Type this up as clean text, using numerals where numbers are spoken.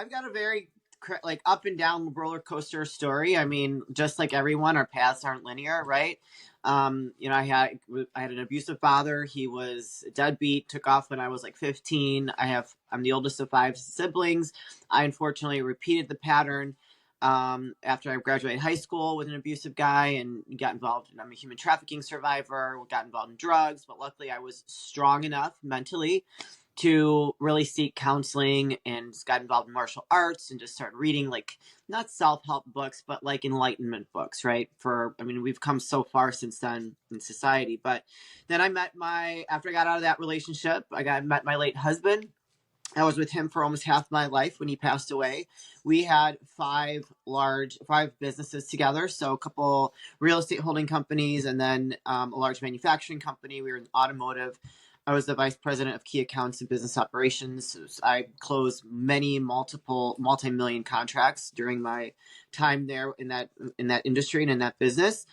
I've got a very like up and down roller coaster story. I mean, just like everyone, our paths aren't linear, right? I had an abusive father. He was a deadbeat. Took off when I was like 15. I'm the oldest of five siblings. I unfortunately repeated the pattern after I graduated high school with an abusive guy and got involved. I'm a human trafficking survivor. Got involved in drugs, but luckily I was strong enough mentally to really seek counseling and got involved in martial arts and just started reading like not self-help books but like enlightenment books, right? We've come so far since then in society. But then after I got out of that relationship, met my late husband. I was with him for almost half my life. When he passed away, we had five businesses together. So a couple real estate holding companies, and then a large manufacturing company. We were in automotive. I was the vice president of key accounts and business operations. I closed many multi-million contracts during my time there in that industry and in that business.